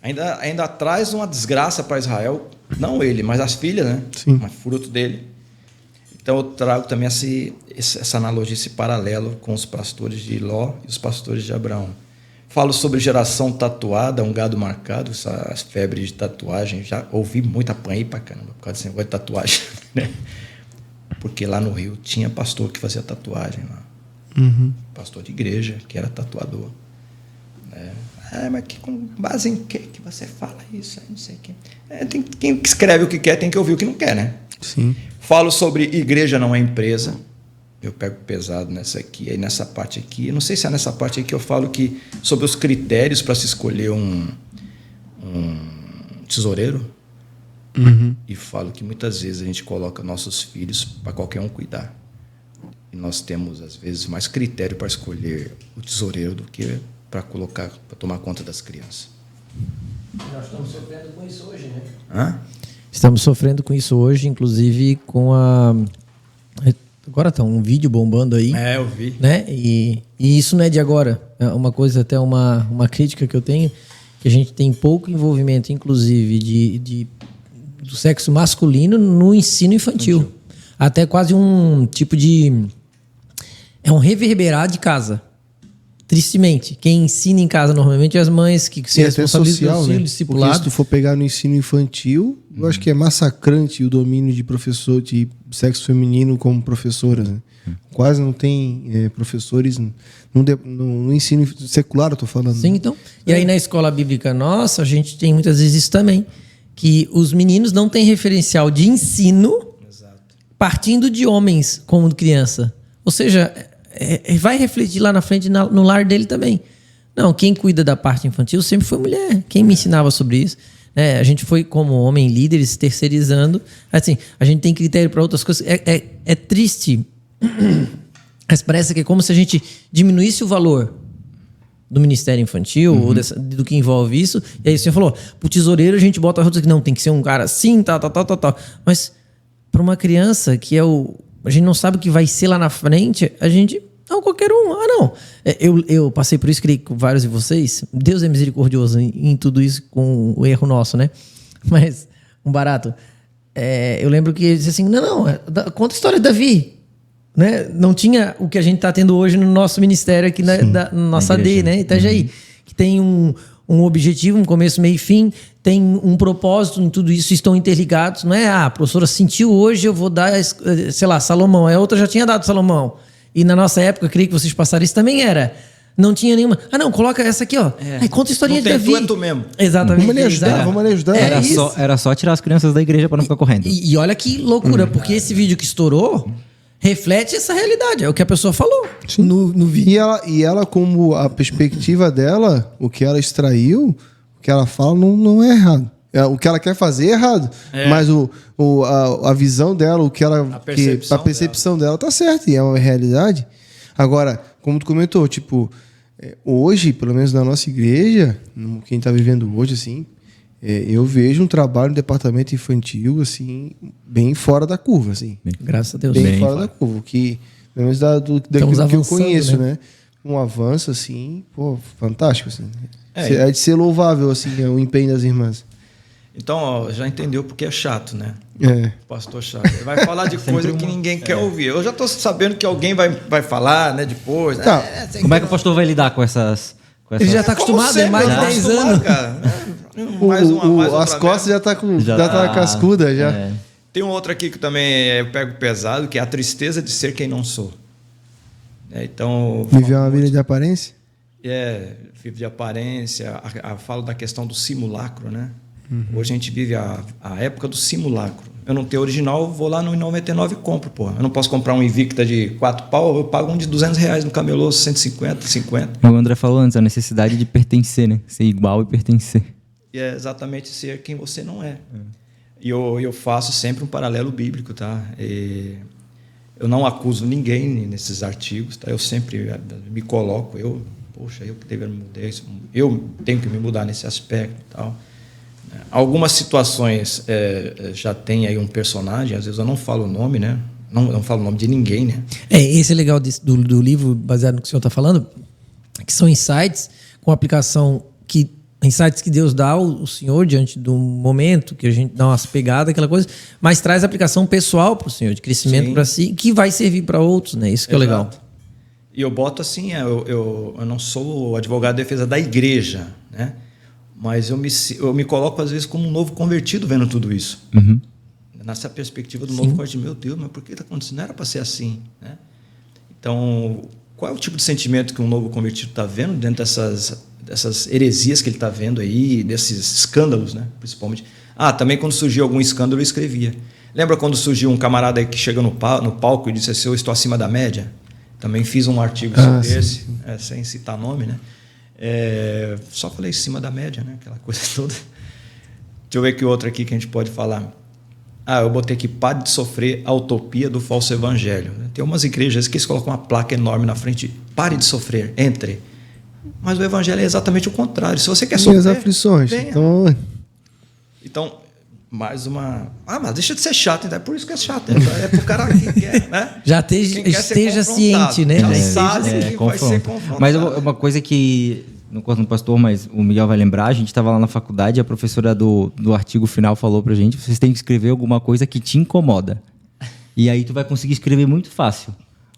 Ainda traz uma desgraça para Israel. Não ele, mas as filhas, né? Sim. Mas fruto dele. Então eu trago também essa analogia, esse paralelo com os pastores de Ló e os pastores de Abraão. Falo sobre geração tatuada, um gado marcado, essas febres de tatuagem. Já ouvi muito, apanhei pra caramba por causa desse negócio de tatuagem, né? Porque lá no Rio tinha pastor que fazia tatuagem lá. Pastor de igreja, que era tatuador. Né? Mas com base em que você fala isso? Não sei quem. Quem escreve o que quer tem que ouvir o que não quer, né? Sim. Falo sobre igreja não é empresa. Eu pego pesado nessa aqui. Aí nessa parte aqui, eu não sei se é nessa parte aqui que eu falo sobre os critérios para se escolher um tesoureiro. E falo que muitas vezes a gente coloca nossos filhos para qualquer um cuidar. E nós temos, às vezes, mais critério para escolher o tesoureiro do que para tomar conta das crianças. Nós estamos sofrendo com isso hoje, né? Estamos sofrendo com isso hoje, inclusive com a... Agora está um vídeo bombando aí. Eu vi. Né? E isso não é de agora. É uma coisa, até uma crítica que eu tenho, que a gente tem pouco envolvimento, inclusive, de do sexo masculino no ensino infantil. Até quase um tipo de... É um reverberar de casa. Tristemente. Quem ensina em casa normalmente é as mães que se responsabilizam social, pelo né? discipulado. Porque se tu for pegar no ensino infantil, eu acho que é massacrante o domínio de professor de sexo feminino como professoras, né? Quase não tem professores no ensino secular, eu tô falando. Sim, então. E aí na escola bíblica nossa, a gente tem muitas vezes isso também, que os meninos não têm referencial de ensino partindo de homens como criança. Ou seja, vai refletir lá na frente no lar dele também. Não, quem cuida da parte infantil sempre foi mulher. Quem me ensinava sobre isso? A gente foi, como homem, líderes, terceirizando. Assim, a gente tem critério para outras coisas. É triste, mas parece que é como se a gente diminuísse o valor do Ministério Infantil ou do que envolve isso. E aí o senhor falou, pro tesoureiro a gente bota a que não, tem que ser um cara assim, tal. Mas para uma criança que a gente não sabe o que vai ser lá na frente, a gente... Não, qualquer um. Não. Eu passei por isso, creio que com vários de vocês. Deus é misericordioso em tudo isso com o erro nosso, né? Mas, um barato. Eu lembro que ele disse assim, conta a história de Davi. Né? Não tinha o que a gente está tendo hoje no nosso ministério aqui na nossa AD, né? Itajaí. Que tem um objetivo, um começo, meio e fim, tem um propósito em tudo isso, estão interligados. Não é, a professora sentiu hoje, eu vou dar, sei lá, Salomão. A outra já tinha dado Salomão. E na nossa época, eu creio que vocês passaram isso também era. Não tinha nenhuma. Coloca essa aqui, ó. Aí conta a historinha de Davi. Tu é tu mesmo. Exatamente. Vamos lhe ajudar. Era só tirar as crianças da igreja para não ficar correndo. E olha que loucura, porque esse vídeo que estourou reflete essa realidade. É o que a pessoa falou. No vídeo. E ela, como a perspectiva dela, o que ela extraiu, o que ela fala não é errado. O que ela quer fazer é errado. Mas a visão dela, a percepção dela tá certa. E é uma realidade. Agora, como tu comentou, tipo, hoje, pelo menos na nossa igreja, quem tá vivendo hoje, assim, eu vejo um trabalho no departamento infantil, assim, bem fora da curva, assim. Graças a Deus. Bem fora da curva. Que, pelo menos daquilo que eu conheço, né? Um avanço, assim, fantástico, assim. É de ser louvável, assim, o empenho das irmãs. Então, já entendeu porque é chato, né? Pastor chato. Ele vai falar de coisa que ninguém quer ouvir. Eu já estou sabendo que alguém vai falar, né, depois. Tá. Como é que o pastor vai lidar com essas... Ele já está acostumado, mais de 10 anos. Cara. As costas já tá cascuda já. Tem um outro aqui que também eu pego pesado, que é a tristeza de ser quem não sou. Então... Viver uma vida de aparência? Vive de aparência. Falo da questão do simulacro, né? Hoje a gente vive a época do simulacro. Eu não tenho original, vou lá no 99 e compro, pô. Eu não posso comprar um Invicta de 4 pau, eu pago um de R$200 no camelô, 150, 50. O André falou antes, a necessidade de pertencer, né? Ser igual e pertencer. E é exatamente ser quem você não é. E eu faço sempre um paralelo bíblico, tá? Eu não acuso ninguém nesses artigos, tá? Eu sempre me coloco, eu que deveria mudar isso, eu tenho que me mudar nesse aspecto e tal. Algumas situações já tem aí um personagem, às vezes eu não falo o nome, né? Não falo o nome de ninguém, né? Esse é legal do livro, baseado no que o senhor está falando, que são insights com aplicação, insights que Deus dá ao senhor diante do momento, que a gente dá umas pegadas, aquela coisa, mas traz aplicação pessoal para o senhor, de crescimento para si, que vai servir para outros, né? Isso que é legal. E eu boto assim, eu não sou o advogado de defesa da igreja, né? Mas eu me coloco, às vezes, como um novo convertido vendo tudo isso. Nessa perspectiva do novo convertido. Meu Deus, mas por que está acontecendo? Não era para ser assim, né? Então, qual é o tipo de sentimento que um novo convertido está vendo dentro dessas heresias que ele está vendo aí, desses escândalos, né? Principalmente. Também quando surgiu algum escândalo, eu escrevia. Lembra quando surgiu um camarada aí que chega no palco e disse assim, eu estou acima da média? Também fiz um artigo sobre esse, sem citar nome, né? Só falei em cima da média, né? Aquela coisa toda. Deixa eu ver que outro aqui que a gente pode falar. Eu botei aqui, pare de sofrer a utopia do falso evangelho. Tem umas igrejas que eles colocam uma placa enorme na frente, pare de sofrer, entre. Mas o evangelho é exatamente o contrário. Se você quer sofrer, as aflições. Então, mais uma... mas deixa de ser chato, então é por isso que é chato. É pro cara que quer, né? Já esteja ciente, né? Já sabe que vai ser confrontado. Mas uma coisa que não corto no pastor, mas o Miguel vai lembrar, a gente estava lá na faculdade e a professora do artigo final falou pra gente, vocês têm que escrever alguma coisa que te incomoda. E aí tu vai conseguir escrever muito fácil.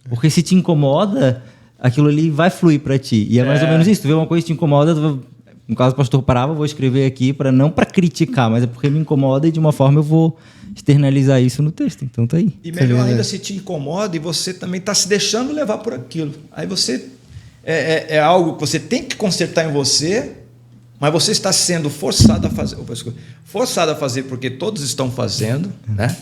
Porque se te incomoda, aquilo ali vai fluir pra ti. E é mais ou menos isso, tu vê uma coisa que te incomoda, no caso o pastor parava, vou escrever aqui não para criticar, mas é porque me incomoda e de uma forma eu vou externalizar isso no texto. Então tá aí. E melhor ainda se te incomoda e você também está se deixando levar por aquilo. Aí você é algo que você tem que consertar em você, mas você está sendo forçado a fazer. Forçado a fazer porque todos estão fazendo, né?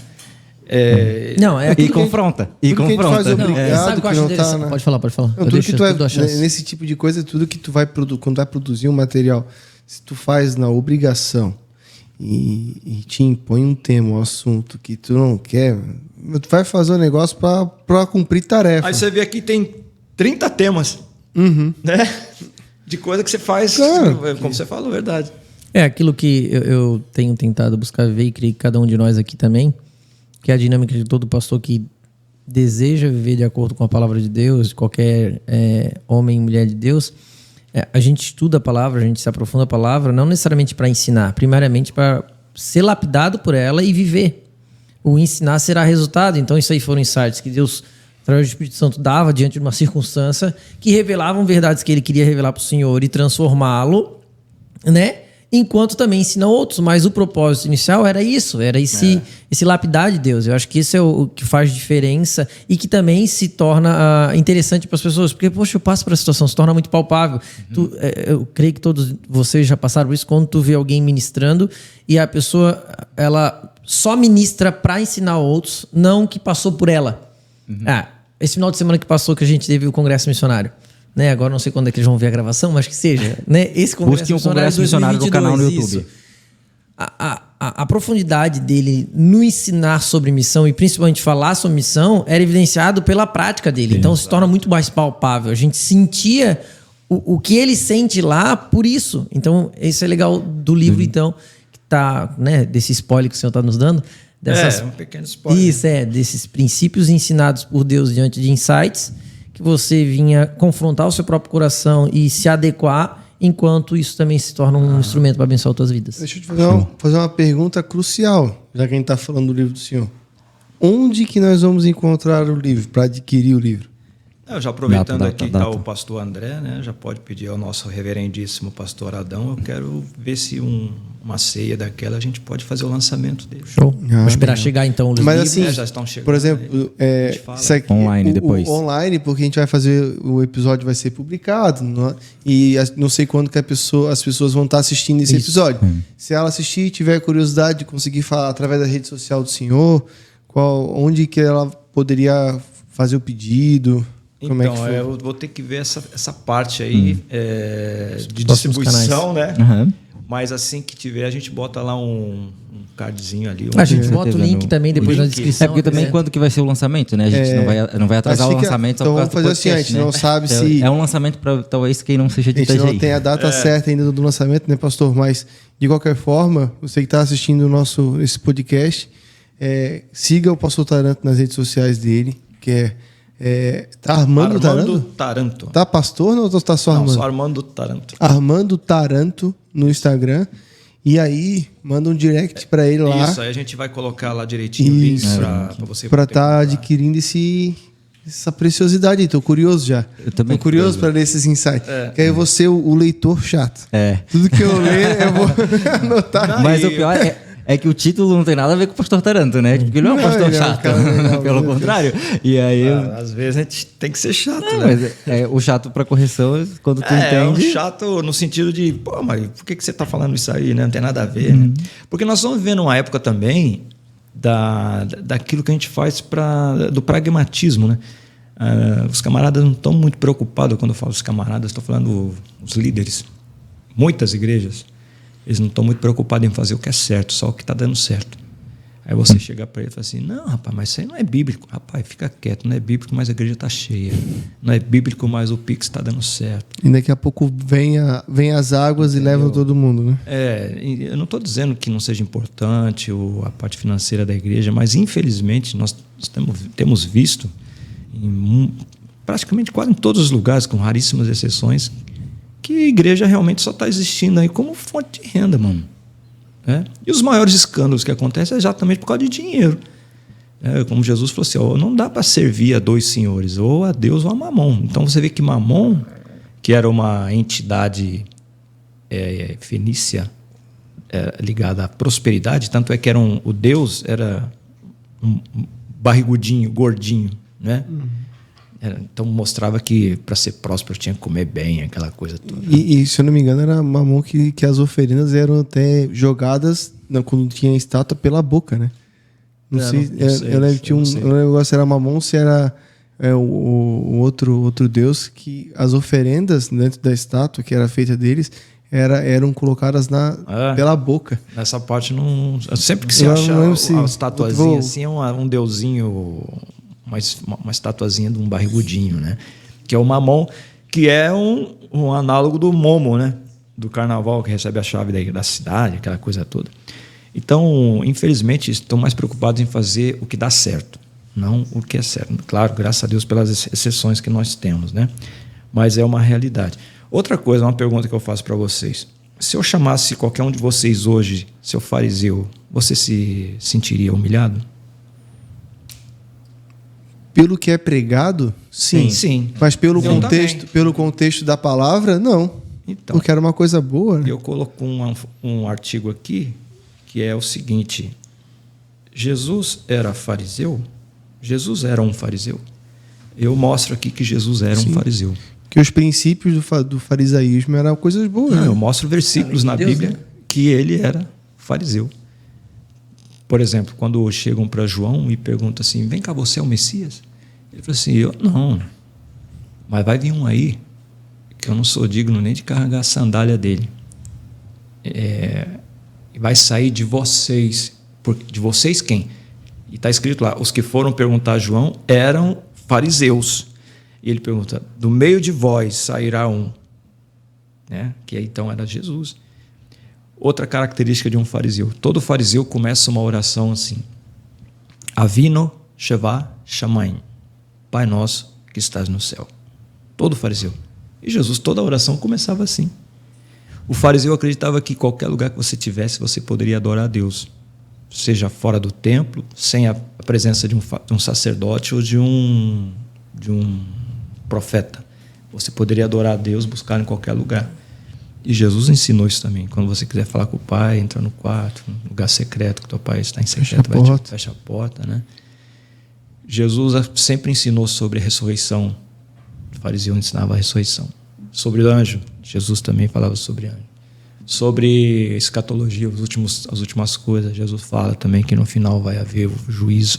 E confronta. E confronta. Sabe o que eu acho interessante? Né? Pode falar. Não, tudo que tu vai, nesse tipo de coisa, tudo que tu vai quando vai produzir um material, se tu faz na obrigação e te impõe um tema, um assunto que tu não quer, tu vai fazer um negócio para cumprir tarefa. Aí você vê aqui tem 30 temas, né? De coisa que você faz, como você falou, verdade. É aquilo que eu tenho tentado buscar ver e creio que cada um de nós aqui também, que é a dinâmica de todo pastor que deseja viver de acordo com a palavra de Deus, qualquer homem e mulher de Deus, a gente estuda a palavra, a gente se aprofunda a palavra, não necessariamente para ensinar, primariamente para ser lapidado por ela e viver. O ensinar será resultado. Então isso aí foram insights que Deus, através do Espírito Santo, dava diante de uma circunstância que revelavam verdades que Ele queria revelar para o Senhor e transformá-lo, né? Enquanto também ensina outros, mas o propósito inicial era isso, era esse lapidar de Deus. Eu acho que isso é o que faz diferença e que também se torna interessante para as pessoas, porque, poxa, eu passo por essa situação, se torna muito palpável. Eu creio que todos vocês já passaram por isso, quando tu vê alguém ministrando e a pessoa, ela só ministra para ensinar outros, não que passou por ela. Esse final de semana que passou, que a gente teve o Congresso Missionário, né? Agora não sei quando é que eles vão ver a gravação, mas que seja, né? Esse Busque um Congresso Missionário no canal no YouTube. A profundidade dele no ensinar sobre missão e principalmente falar sobre missão era evidenciado pela prática dele. Então se torna muito mais palpável. A gente sentia o que ele sente lá por isso. Então isso é legal do livro, então, que tá, né, desse spoiler que o senhor está nos dando. Um pequeno spoiler. Isso, desses princípios ensinados por Deus diante de insights, que você vinha confrontar o seu próprio coração e se adequar, enquanto isso também se torna um instrumento para abençoar outras vidas. Deixa eu te fazer uma pergunta crucial, já que a gente está falando do livro do Senhor. Onde que nós vamos encontrar o livro, para adquirir o livro? Já aproveitando aqui que está o pastor André, né, já pode pedir ao nosso reverendíssimo pastor Adão, eu quero ver se uma ceia daquela a gente pode fazer o lançamento dele. Show. Vou esperar chegar então os livros. Assim, já estão chegando. Por exemplo, isso aqui, online depois. Online, porque a gente vai fazer, o episódio vai ser publicado, e não sei quando que as pessoas vão estar assistindo esse episódio. Se ela assistir e tiver curiosidade de conseguir falar através da rede social do senhor, onde que ela poderia fazer o pedido? Como então, eu vou ter que ver essa parte aí de distribuição, né? Mas assim que tiver, a gente bota lá um cardzinho ali. A gente bota o link também depois na descrição. Porque também quando que vai ser o lançamento, né? A gente não vai atrasar o lançamento. Então vamos fazer assim, a gente não sabe se... É um lançamento para talvez quem não seja de Itajaí. A gente não tem a data certa ainda do lançamento, né, pastor? Mas, de qualquer forma, você que está assistindo esse podcast, siga o pastor Taranto nas redes sociais dele, que tá Armando Taranto. Tá pastor ou tá só Armando? Não, só Armando Taranto. Armando Taranto no Instagram. E aí, manda um direct para ele lá. Isso, aí a gente vai colocar lá direitinho o link para você. Para estar adquirindo essa preciosidade aí. Tô curioso já. Eu também tô curioso para ler esses insights. Que aí eu vou ser o leitor chato. Tudo que eu ler, eu vou anotar. Mas o pior é que o título não tem nada a ver com o pastor Taranto, né? Porque ele não é um pastor chato. Pelo contrário. E aí... às vezes a gente tem que ser chato, né? Mas o chato para correção, quando tu entende... É um chato no sentido de... Pô, mas por que você tá falando isso aí, né? Não tem nada a ver, né? Porque nós estamos vivendo uma época também daquilo que a gente faz do pragmatismo, né? Os camaradas não estão muito preocupados. Quando eu falo os camaradas, estou falando os líderes. Muitas igrejas. Eles não estão muito preocupados em fazer o que é certo, só o que está dando certo. Aí você chega para ele e fala assim, não, rapaz, mas isso aí não é bíblico. Rapaz, fica quieto, não é bíblico, mas a igreja está cheia. Não é bíblico, mas o Pix está dando certo. E daqui a pouco vem as águas e levam todo mundo, né? Eu não estou dizendo que não seja importante a parte financeira da igreja, mas infelizmente nós temos visto praticamente quase em todos os lugares, com raríssimas exceções, que a igreja realmente só está existindo aí como fonte de renda, mano. E os maiores escândalos que acontecem é exatamente por causa de dinheiro. Como Jesus falou assim, não dá para servir a dois senhores, ou a Deus ou a Mamon. Então você vê que Mamon, que era uma entidade fenícia ligada à prosperidade, tanto é que o Deus era um barrigudinho, gordinho, né? Então mostrava que para ser próspero tinha que comer bem, aquela coisa toda. E se eu não me engano, era Mamon que as oferendas eram até jogadas, quando tinha estátua, pela boca, né? Não sei. Eu lembro que tinha um negócio, era Mamon, se era o outro deus, que as oferendas dentro da estátua, que era feita deles, eram colocadas pela boca. Nessa parte, não. Sempre que se acha uma estatuazinha assim, é um deusinho, uma estatuazinha de um barrigudinho, né? Que é o Mamon, que é um análogo do Momo, né? Do carnaval, que recebe a chave da cidade, aquela coisa toda. Então, infelizmente, estão mais preocupados em fazer o que dá certo, não o que é certo. Claro, graças a Deus pelas exceções que nós temos, né? Mas é uma realidade. Outra coisa, uma pergunta que eu faço para vocês. Se eu chamasse qualquer um de vocês hoje, seu fariseu, você se sentiria humilhado? Pelo que é pregado, sim. Sim. Mas pelo contexto da palavra, não. Então, porque era uma coisa boa, né? Eu coloco um artigo aqui, que é o seguinte: Jesus era fariseu? Jesus era um fariseu? Eu mostro aqui que Jesus era um fariseu. Que os princípios do farisaísmo eram coisas boas. Eu mostro versículos na Bíblia, né? Que ele era fariseu. Por exemplo, quando chegam para João e perguntam assim, vem cá, você é o Messias? Ele falou assim, eu não. Mas vai vir um aí, que eu não sou digno nem de carregar a sandália dele. E vai sair de vocês. De vocês quem? E está escrito lá, os que foram perguntar a João eram fariseus. E ele pergunta, do meio de vós sairá um. Né? Que então era Jesus. Outra característica de um fariseu. Todo fariseu começa uma oração assim. Avino Sheva Shamayim. Pai nosso que estás no céu. Todo fariseu. E Jesus, toda a oração começava assim. O fariseu acreditava que qualquer lugar que você tivesse, você poderia adorar a Deus. Seja fora do templo, sem a presença de um sacerdote ou de um profeta. Você poderia adorar a Deus, buscar em qualquer lugar. E Jesus ensinou isso também. Quando você quiser falar com o Pai, entra no quarto, no lugar secreto, que teu Pai está em secreto, fecha a porta, né? Jesus sempre ensinou sobre a ressurreição. O fariseu ensinava a ressurreição. Sobre o anjo, Jesus também falava sobre anjo. Sobre escatologia, as últimas coisas, Jesus fala também que no final vai haver o juízo.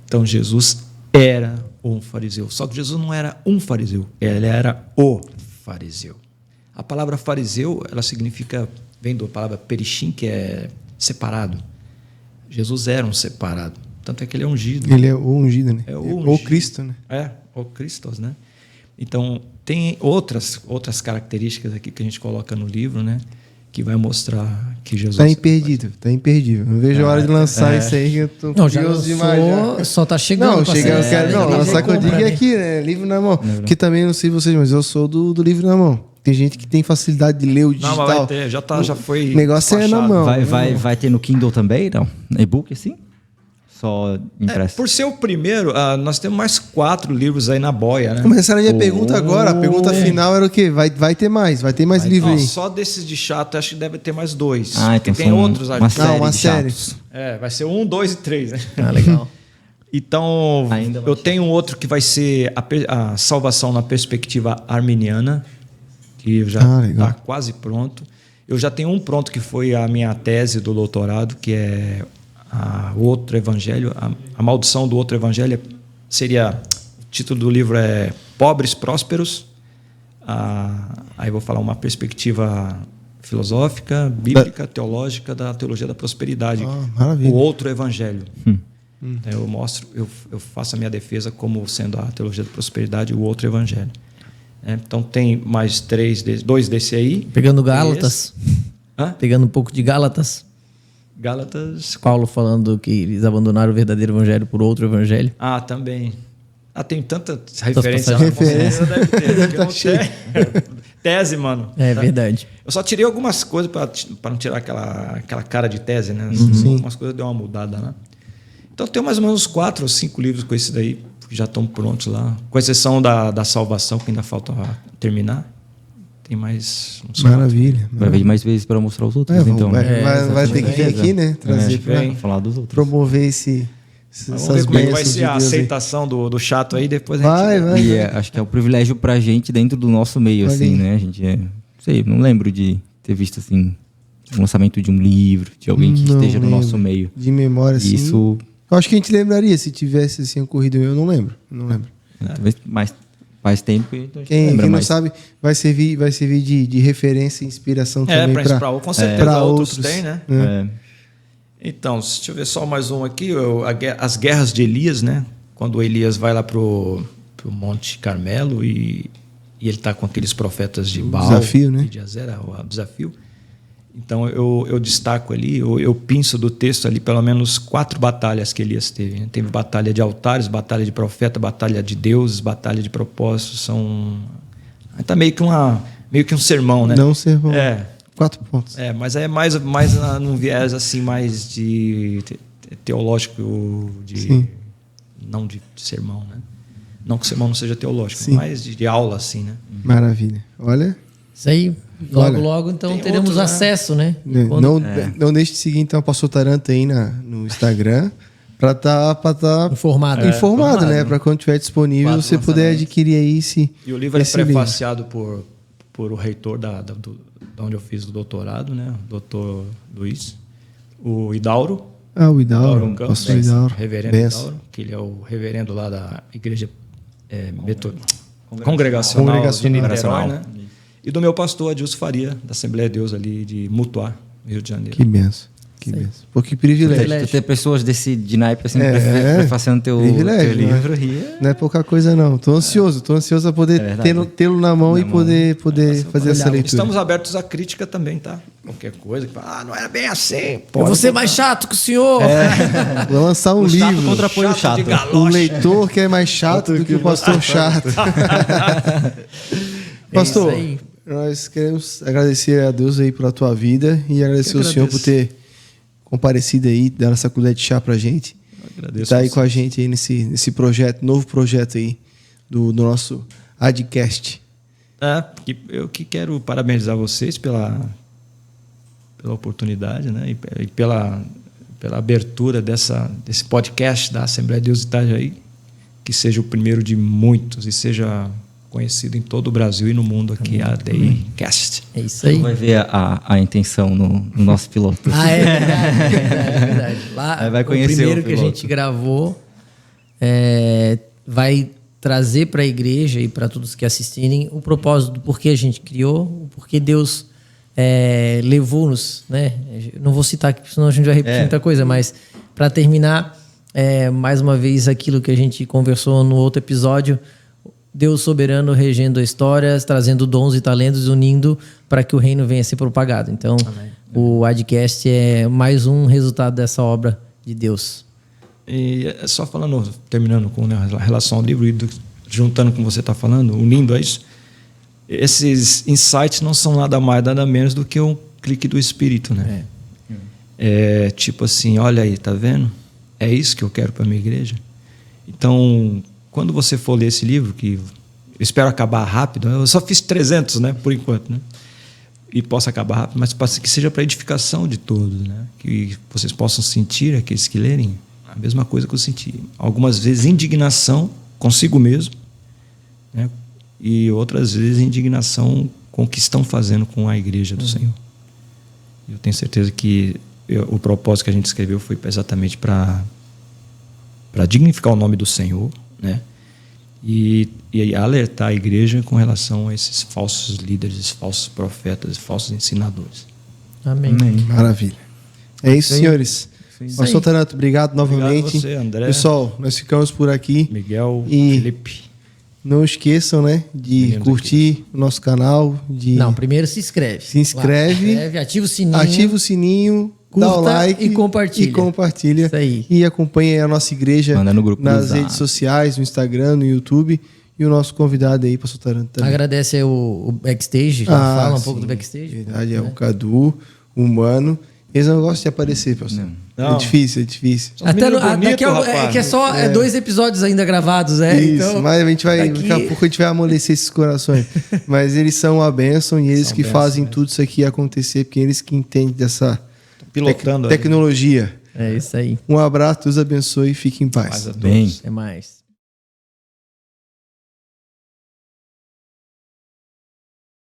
Então Jesus era um fariseu. Só que Jesus não era um fariseu, ele era o fariseu. A palavra fariseu, ela significa, vem da palavra perishim, que é separado. Jesus era um separado. Tanto é que ele é ungido. Ele é o ungido, né? É o ungido. O Cristo, né? O Christos, né? Então, tem outras características aqui que a gente coloca no livro, né? Que vai mostrar que Jesus... Tá imperdível. Não vejo a hora de lançar isso aí, que eu tô curioso demais. Só tá chegando. Lançar que eu digo aqui, né? Livro na mão. Que também, não sei vocês, mas eu sou do livro na mão. Tem gente que tem facilidade de ler o digital. Não, mas vai ter, já foi... O negócio baixado. É na mão. Vai ter no Kindle também, não? E-book, assim? Só impresso? Por ser o primeiro, nós temos mais 4 livros aí na boia, né? Começaram a minha pergunta agora. A pergunta final era o quê? Vai ter mais livro aí. Só desses de chato, acho que deve ter mais 2. Então tem outros ali. Uma série. Vai ser 1, 2 e 3, né? Legal. Então, eu tenho outro que vai ser a salvação na perspectiva arminiana, que já está quase pronto. Eu já tenho um pronto que foi a minha tese do doutorado, que é o outro evangelho, a maldição do outro evangelho seria, o título do livro é Pobres Prósperos. Aí vou falar uma perspectiva filosófica, bíblica, teológica da teologia da prosperidade. O outro evangelho. Eu faço a minha defesa como sendo a teologia da prosperidade e o outro evangelho. Então tem mais 2 desse aí. Pegando Gálatas. Pegando um pouco de Gálatas. Paulo falando que eles abandonaram o verdadeiro evangelho por outro evangelho. Tem tantas referências. Deve tá cheio. Tese, mano. É verdade. Eu só tirei algumas coisas para não tirar aquela cara de tese, né? Sim. Algumas coisas deu uma mudada, né? Então tem mais ou menos uns 4 ou 5 livros com esse daí, que já estão prontos lá. Com exceção da salvação, que ainda falta terminar. Tem mais uns 4. Maravilha. Vai vir mais vezes para mostrar os outros, então. Vai ter que vir aqui, né? Trazer vem. Falar dos outros. promover essas Vamos ver como é que vai bênçãos ser de a Deus aí. aceitação do chato aí, depois a gente... Vai. E acho que é um privilégio pra gente dentro do nosso meio, Olha assim, aí. né? A gente não lembro de ter visto, assim, o lançamento de um livro, de alguém que Não esteja no lembro. nosso meio. De memória, assim. Isso, Eu acho que a gente lembraria se tivesse assim ocorrido. Eu não lembro. talvez mais faz tempo e então a gente Quem lembra não mais. sabe, vai servir de referência e inspiração também com certeza para outros outros. tem, né? É. Então, deixa eu ver só mais um aqui. As guerras de Elias, né? Quando Elias vai lá pro Monte Carmelo e ele está com aqueles profetas de Baal desafio, né? e de Azera, o desafio. Então, eu destaco ali, eu pinço do texto ali pelo menos 4 batalhas que Elias teve. Né? Teve batalha de altares, batalha de profeta, batalha de deuses, batalha de propósitos. Tá meio que um sermão, né? Não sermão. 4 pontos. Mas é mais num viés assim, mais de teológico, não de sermão, né? Não que o sermão não seja teológico, Sim. mas de aula, assim, né? Maravilha. Olha. Isso aí, Olha, logo, então tem teremos outros, né? acesso, né? Não deixe de seguir então o Pastor Taranto aí no Instagram para tá Informado. informado, né? Para quando estiver disponível 4 você poder lançamentos. adquirir aí E o livro é esse livro. prefaciado por o reitor da onde eu fiz o doutorado, né? O doutor Luiz, o Hidauro. O Hidauro, Campos, Pastor Hidauro. reverendo Benção. Hidauro, que ele é o reverendo lá da igreja congregacional de Niterói, né? E do meu pastor Adilson Faria, da Assembleia de Deus ali de Mutuá, Rio de Janeiro. Que benção. Que benção. Pô, que privilégio. Tu ter pessoas de naipe assim, prefaciando teu privilégio, livro. Não é pouca coisa, não. Tô ansioso a poder tê-lo na mão e poder fazer essa leitura. Estamos abertos à crítica também, tá? Qualquer coisa que fala, não era bem assim. Eu vou ser mais chato que o senhor. Vou lançar um Chato livro. contrapõe o chato. de galocha. O leitor que é mais chato do que o pastor chato. Pastor, É isso aí. nós queremos agradecer a Deus aí pela tua vida e agradecer ao Senhor por ter comparecido aí, dando essa colher de chá pra gente. Agradeço. Tá aí com a gente aí nesse projeto, novo projeto aí do nosso Adcast. Eu que quero parabenizar vocês pela oportunidade, né? E pela abertura desse podcast da Assembleia de Deus de Itajaí, que seja o primeiro de muitos e seja conhecido em todo o Brasil e no mundo aqui, a ADIcast. É isso aí. Tu vai ver a intenção no nosso piloto. É verdade. Lá, Aí vai conhecer o primeiro o que a piloto. gente gravou vai trazer para a igreja e para todos que assistirem o propósito do porquê a gente criou, o porquê Deus levou-nos, né? Não vou citar aqui, senão a gente vai repetir muita coisa, mas para terminar, mais uma vez aquilo que a gente conversou no outro episódio, Deus soberano regendo histórias, trazendo dons e talentos, unindo para que o reino venha a ser propagado. Então, o Adcast é mais um resultado dessa obra de Deus. E só terminando com a relação ao livro e juntando com o que você está falando, unindo a isso, esses insights não são nada mais, nada menos do que um clique do Espírito, né? Tipo assim, olha aí, tá vendo? É isso que eu quero para minha igreja. Então, quando você for ler esse livro, que eu espero acabar rápido, eu só fiz 300, né, por enquanto, né? E possa acabar rápido, mas que seja para edificação de todos, né? Que vocês possam sentir, aqueles que lerem, a mesma coisa que eu senti. Algumas vezes indignação consigo mesmo, né? E outras vezes indignação com o que estão fazendo com a igreja do Senhor. Eu tenho certeza que o propósito que a gente escreveu foi exatamente para dignificar o nome do Senhor, né? E alertar a igreja com relação a esses falsos líderes, esses falsos profetas, falsos ensinadores. Amém. Maravilha. É isso, senhores. Pastor Taranto, obrigado novamente. Obrigado a você, André. Pessoal, nós ficamos por aqui. Miguel, E- Felipe. Não esqueçam, né, de Meninos curtir o nosso canal, de Não, primeiro se inscreve. Se inscreve. Ativa o sininho. ativa o sininho, dá o Curta like e compartilha. Isso aí. E acompanhe a nossa igreja Manda no grupo do nas Zap. redes sociais, no Instagram, no YouTube. E o nosso convidado aí, pastor Taranto, também. Agradece aí o backstage, já fala um pouco do backstage. Verdade, o Cadu, o Mano. Eles não gostam de aparecer, pastor. Não. É difícil, é difícil. Até bonito, é que é só 2 episódios ainda gravados, né? Isso, Então, mas a gente vai, daqui... daqui a pouco a gente vai amolecer esses corações. Mas eles são a bênção e eles São que bênção, fazem né? tudo isso aqui acontecer, porque eles que entendem dessa Pilotando tecnologia. É isso aí. Um abraço, Deus abençoe e fique em paz. Paz a todos. Bem. Até mais.